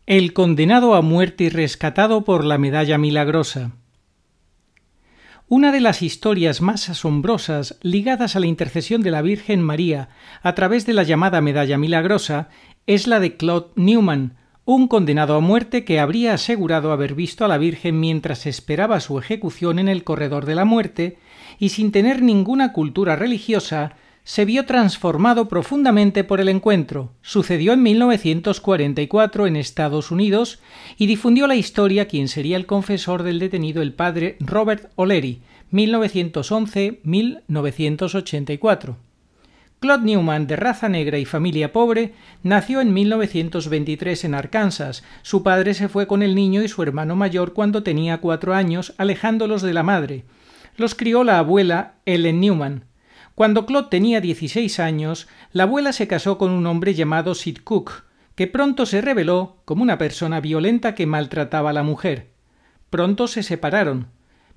El condenado a muerte y rescatado por la medalla milagrosa. Una de las historias más asombrosas ligadas a la intercesión de la Virgen María a través de la llamada medalla milagrosa es la de Claude Newman, un condenado a muerte que habría asegurado haber visto a la Virgen mientras esperaba su ejecución en el corredor de la muerte y sin tener ninguna cultura religiosa se vio transformado profundamente por el encuentro. Sucedió en 1944 en Estados Unidos y difundió la historia quien sería el confesor del detenido, el padre Robert O'Leary, 1911-1984. Claude Newman, de raza negra y familia pobre, nació en 1923 en Arkansas. Su padre se fue con el niño y su hermano mayor cuando tenía 4 años, alejándolos de la madre. Los crió la abuela Ellen Newman. Cuando Claude tenía 16 años, la abuela se casó con un hombre llamado Sid Cook, que pronto se reveló como una persona violenta que maltrataba a la mujer. Pronto se separaron,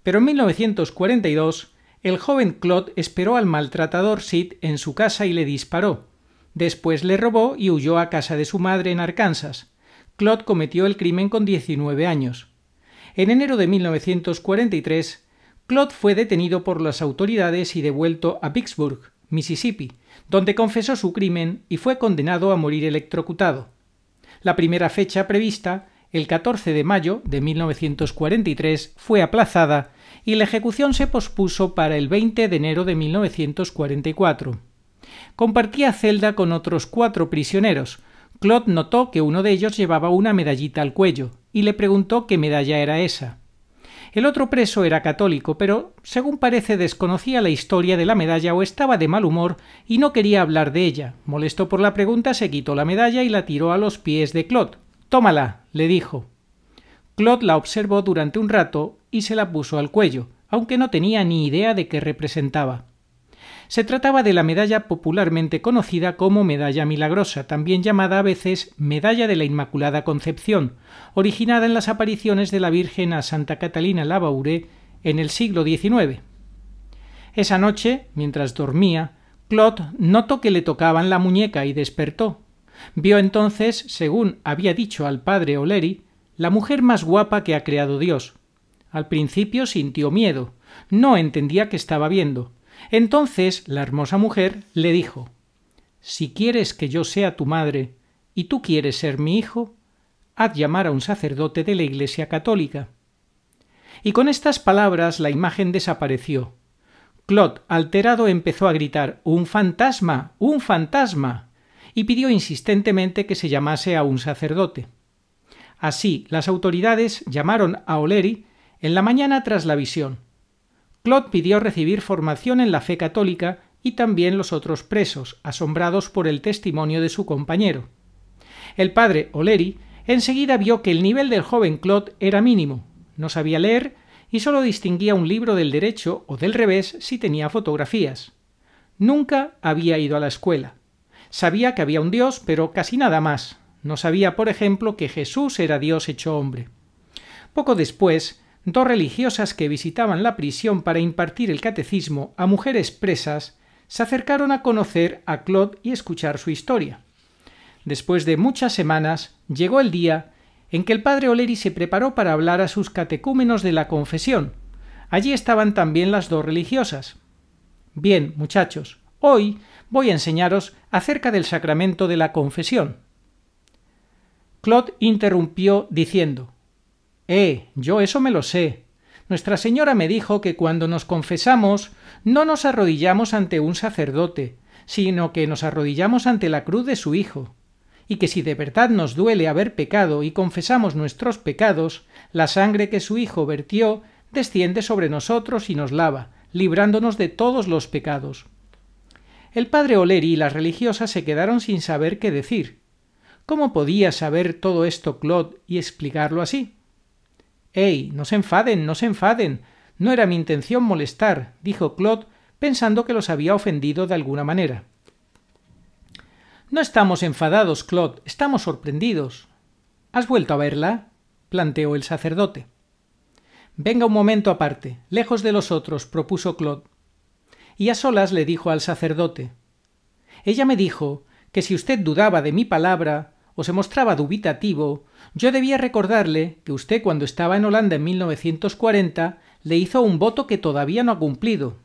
pero en 1942 el joven Claude esperó al maltratador Sid en su casa y le disparó. Después le robó y huyó a casa de su madre en Arkansas. Claude cometió el crimen con 19 años. En enero de 1943, Claude fue detenido por las autoridades y devuelto a Vicksburg, Mississippi, donde confesó su crimen y fue condenado a morir electrocutado. La primera fecha prevista, el 14 de mayo de 1943, fue aplazada y la ejecución se pospuso para el 20 de enero de 1944. Compartía celda con otros 4 prisioneros. Claude notó que uno de ellos llevaba una medallita al cuello y le preguntó qué medalla era esa. El otro preso era católico, pero, según parece, desconocía la historia de la medalla o estaba de mal humor y no quería hablar de ella. Molesto por la pregunta, se quitó la medalla y la tiró a los pies de Claude. «Tómala», le dijo. Claude la observó durante un rato y se la puso al cuello, aunque no tenía ni idea de qué representaba. Se trataba de la medalla popularmente conocida como medalla milagrosa, también llamada a veces medalla de la Inmaculada Concepción, originada en las apariciones de la Virgen a Santa Catalina Laboure en el siglo XIX. Esa noche, mientras dormía, Claude notó que le tocaban la muñeca y despertó. Vio entonces, según había dicho al padre O'Leary, la mujer más guapa que ha creado Dios. Al principio sintió miedo, no entendía qué estaba viendo. Entonces la hermosa mujer le dijo: «Si quieres que yo sea tu madre y tú quieres ser mi hijo, haz llamar a un sacerdote de la Iglesia católica». Y con estas palabras la imagen desapareció. Claude, alterado, empezó a gritar: «¡Un fantasma! ¡Un fantasma!» y pidió insistentemente que se llamase a un sacerdote. Así, las autoridades llamaron a O'Leary en la mañana tras la visión. Claude pidió recibir formación en la fe católica y también los otros presos, asombrados por el testimonio de su compañero. El padre O'Leary enseguida vio que el nivel del joven Claude era mínimo, no sabía leer y sólo distinguía un libro del derecho o del revés si tenía fotografías. Nunca había ido a la escuela. Sabía que había un Dios, pero casi nada más. No sabía, por ejemplo, que Jesús era Dios hecho hombre. Poco después, 2 religiosas que visitaban la prisión para impartir el catecismo a mujeres presas se acercaron a conocer a Claude y escuchar su historia. Después de muchas semanas, llegó el día en que el padre O'Leary se preparó para hablar a sus catecúmenos de la confesión. Allí estaban también las 2 religiosas. «Bien, muchachos, hoy voy a enseñaros acerca del sacramento de la confesión». Claude interrumpió diciendo: yo eso me lo sé. Nuestra Señora me dijo que cuando nos confesamos no nos arrodillamos ante un sacerdote, sino que nos arrodillamos ante la cruz de su Hijo, y que si de verdad nos duele haber pecado y confesamos nuestros pecados, la sangre que su Hijo vertió desciende sobre nosotros y nos lava, librándonos de todos los pecados. El padre O'Leary y las religiosas se quedaron sin saber qué decir. ¿Cómo podía saber todo esto Claude y explicarlo así? «No se enfaden, no se enfaden. No era mi intención molestar», dijo Claude, pensando que los había ofendido de alguna manera. «No estamos enfadados, Claude, estamos sorprendidos». «¿Has vuelto a verla?», planteó el sacerdote. «Venga un momento aparte, lejos de los otros», propuso Claude. Y a solas le dijo al sacerdote: «Ella me dijo que si usted dudaba de mi palabra o se mostraba dubitativo, yo debía recordarle que usted, cuando estaba en Holanda en 1940, le hizo un voto que todavía no ha cumplido.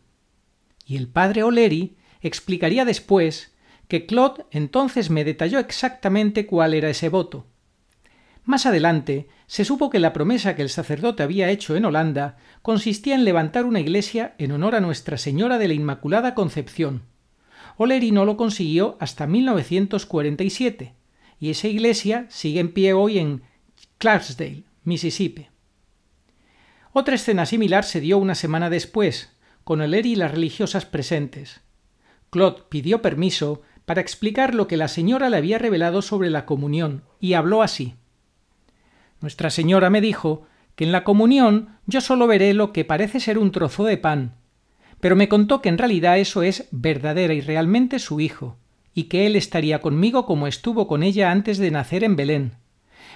Y el padre O'Leary explicaría después que Claude entonces me detalló exactamente cuál era ese voto. Más adelante se supo que la promesa que el sacerdote había hecho en Holanda consistía en levantar una iglesia en honor a Nuestra Señora de la Inmaculada Concepción. O'Leary no lo consiguió hasta 1947, y esa iglesia sigue en pie hoy en Clarksdale, Mississippi. Otra escena similar se dio una semana después, con O'Leary y las religiosas presentes. Claude pidió permiso para explicar lo que la señora le había revelado sobre la comunión, y habló así. Nuestra Señora me dijo que en la comunión yo solo veré lo que parece ser un trozo de pan, pero me contó que en realidad eso es verdadera y realmente su hijo, y que él estaría conmigo como estuvo con ella antes de nacer en Belén.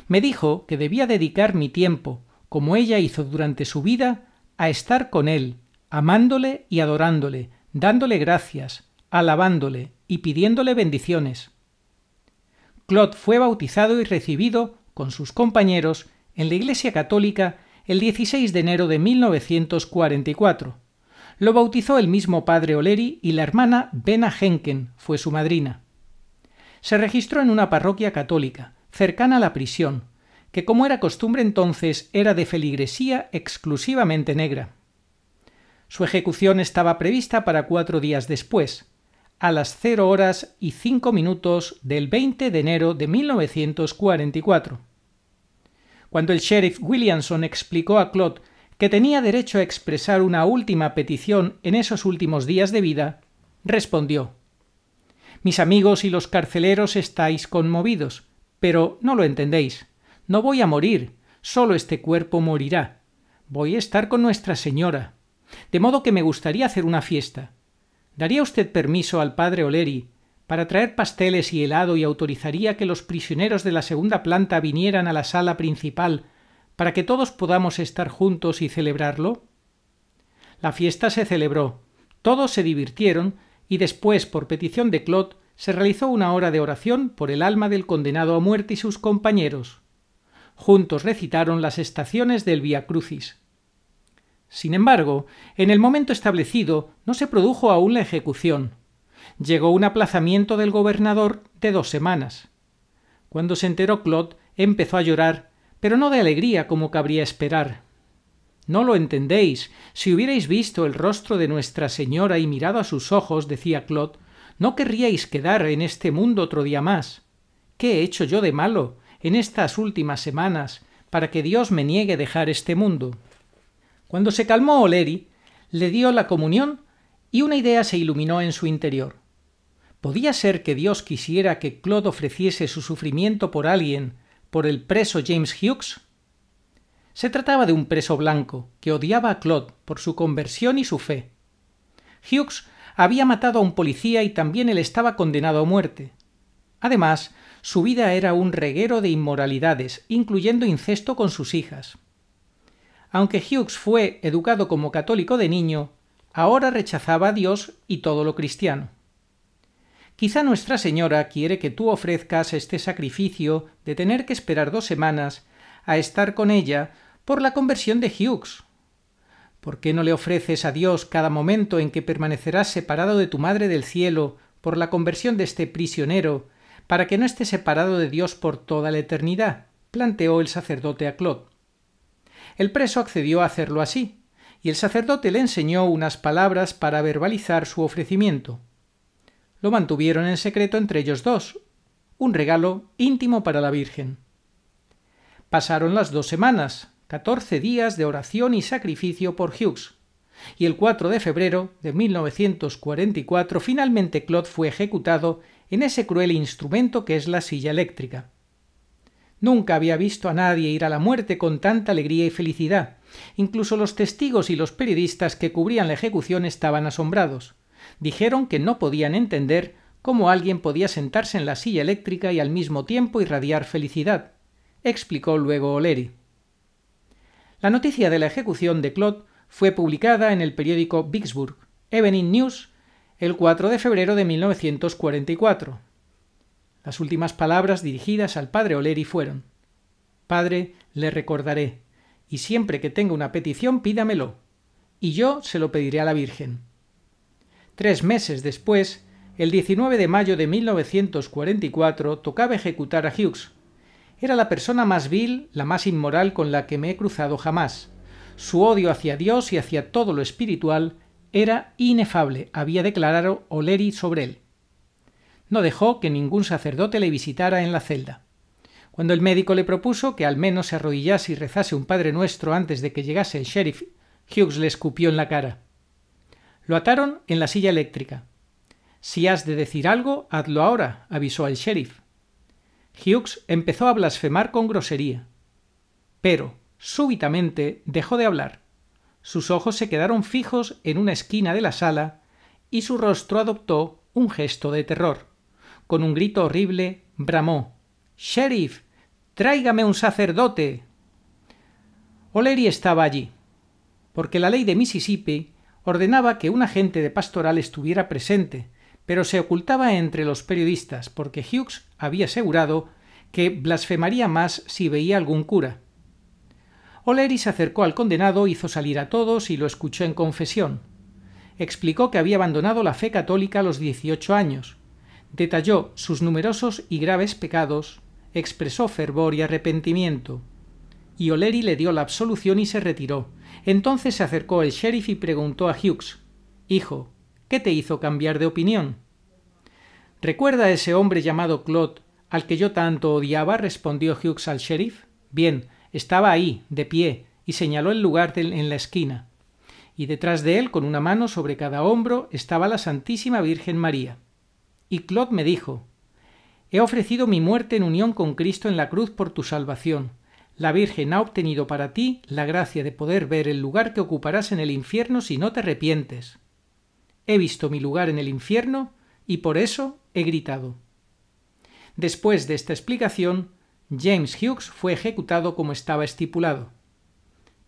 Me dijo que debía dedicar mi tiempo, como ella hizo durante su vida, a estar con él, amándole y adorándole, dándole gracias, alabándole y pidiéndole bendiciones. Claude fue bautizado y recibido, con sus compañeros, en la Iglesia Católica el 16 de enero de 1944. Lo bautizó el mismo padre O'Leary y la hermana Bena Henken fue su madrina. Se registró en una parroquia católica, cercana a la prisión, que como era costumbre entonces era de feligresía exclusivamente negra. Su ejecución estaba prevista para 4 días después, a las 0:05 del 20 de enero de 1944. Cuando el sheriff Williamson explicó a Claude que tenía derecho a expresar una última petición en esos últimos días de vida, respondió: «Mis amigos y los carceleros estáis conmovidos, pero no lo entendéis. No voy a morir, solo este cuerpo morirá. Voy a estar con Nuestra Señora, de modo que me gustaría hacer una fiesta. ¿Daría usted permiso al padre O'Leary para traer pasteles y helado y autorizaría que los prisioneros de la segunda planta vinieran a la sala principal para que todos podamos estar juntos y celebrarlo?» La fiesta se celebró, todos se divirtieron y después, por petición de Claude, se realizó una hora de oración por el alma del condenado a muerte y sus compañeros. Juntos recitaron las estaciones del Vía Crucis. Sin embargo, en el momento establecido no se produjo aún la ejecución. Llegó un aplazamiento del gobernador de 2 semanas. Cuando se enteró Claude, empezó a llorar, pero no de alegría como cabría esperar. «No lo entendéis. Si hubierais visto el rostro de Nuestra Señora y mirado a sus ojos», decía Claude, «no querríais quedar en este mundo otro día más. ¿Qué he hecho yo de malo en estas últimas semanas para que Dios me niegue dejar este mundo?» Cuando se calmó O'Leary, le dio la comunión y una idea se iluminó en su interior. ¿Podía ser que Dios quisiera que Claude ofreciese su sufrimiento por alguien, por el preso James Hughes? Se trataba de un preso blanco que odiaba a Claude por su conversión y su fe. Hughes había matado a un policía y también él estaba condenado a muerte. Además, su vida era un reguero de inmoralidades, incluyendo incesto con sus hijas. Aunque Hughes fue educado como católico de niño, ahora rechazaba a Dios y todo lo cristiano. Quizá Nuestra Señora quiere que tú ofrezcas este sacrificio de tener que esperar 2 semanas a estar con ella por la conversión de Hughes. ¿Por qué no le ofreces a Dios cada momento en que permanecerás separado de tu Madre del Cielo por la conversión de este prisionero, para que no esté separado de Dios por toda la eternidad?, planteó el sacerdote a Claude. El preso accedió a hacerlo así, y el sacerdote le enseñó unas palabras para verbalizar su ofrecimiento. Lo mantuvieron en secreto entre ellos dos, un regalo íntimo para la Virgen. Pasaron las 2 semanas, 14 días de oración y sacrificio por Hughes, y el 4 de febrero de 1944 finalmente Claude fue ejecutado en ese cruel instrumento que es la silla eléctrica. Nunca había visto a nadie ir a la muerte con tanta alegría y felicidad. Incluso los testigos y los periodistas que cubrían la ejecución estaban asombrados. Dijeron que no podían entender cómo alguien podía sentarse en la silla eléctrica y al mismo tiempo irradiar felicidad, explicó luego O'Leary. La noticia de la ejecución de Claude fue publicada en el periódico Vicksburg Evening News el 4 de febrero de 1944. Las últimas palabras dirigidas al padre O'Leary fueron: «Padre, le recordaré, y siempre que tenga una petición pídamelo, y yo se lo pediré a la Virgen». 3 meses después, el 19 de mayo de 1944, tocaba ejecutar a Hughes. Era la persona más vil, la más inmoral con la que me he cruzado jamás. Su odio hacia Dios y hacia todo lo espiritual era inefable, había declarado O'Leary sobre él. No dejó que ningún sacerdote le visitara en la celda. Cuando el médico le propuso que al menos se arrodillase y rezase un Padre Nuestro antes de que llegase el sheriff, Hughes le escupió en la cara. Lo ataron en la silla eléctrica. «Si has de decir algo, hazlo ahora», avisó el sheriff. Hughes empezó a blasfemar con grosería. Pero, súbitamente, dejó de hablar. Sus ojos se quedaron fijos en una esquina de la sala y su rostro adoptó un gesto de terror. Con un grito horrible, bramó: «¡Sheriff! ¡Tráigame un sacerdote!». O'Leary estaba allí, porque la ley de Mississippi ordenaba que un agente de pastoral estuviera presente, pero se ocultaba entre los periodistas porque Hughes había asegurado que blasfemaría más si veía algún cura. O'Leary se acercó al condenado, hizo salir a todos y lo escuchó en confesión. Explicó que había abandonado la fe católica a los 18 años. Detalló sus numerosos y graves pecados, expresó fervor y arrepentimiento. Y O'Leary le dio la absolución y se retiró. Entonces se acercó el sheriff y preguntó a Hughes: «Hijo, ¿qué te hizo cambiar de opinión?». «¿Recuerda a ese hombre llamado Claude, al que yo tanto odiaba?», respondió Hughes al sheriff. «Bien, estaba ahí, de pie», y señaló el lugar en la esquina. Y detrás de él, con una mano sobre cada hombro, estaba la Santísima Virgen María. Y Claude me dijo: «He ofrecido mi muerte en unión con Cristo en la cruz por tu salvación. La Virgen ha obtenido para ti la gracia de poder ver el lugar que ocuparás en el infierno si no te arrepientes. He visto mi lugar en el infierno y por eso he gritado». Después de esta explicación, James Hughes fue ejecutado como estaba estipulado.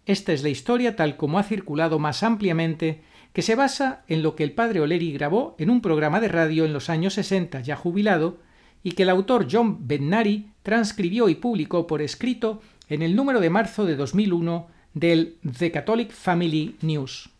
Esta es la historia tal como ha circulado más ampliamente, que se basa en lo que el padre O'Leary grabó en un programa de radio en los años 60, ya jubilado, y que el autor John Bednari transcribió y publicó por escrito en el número de marzo de 2001 del The Catholic Family News.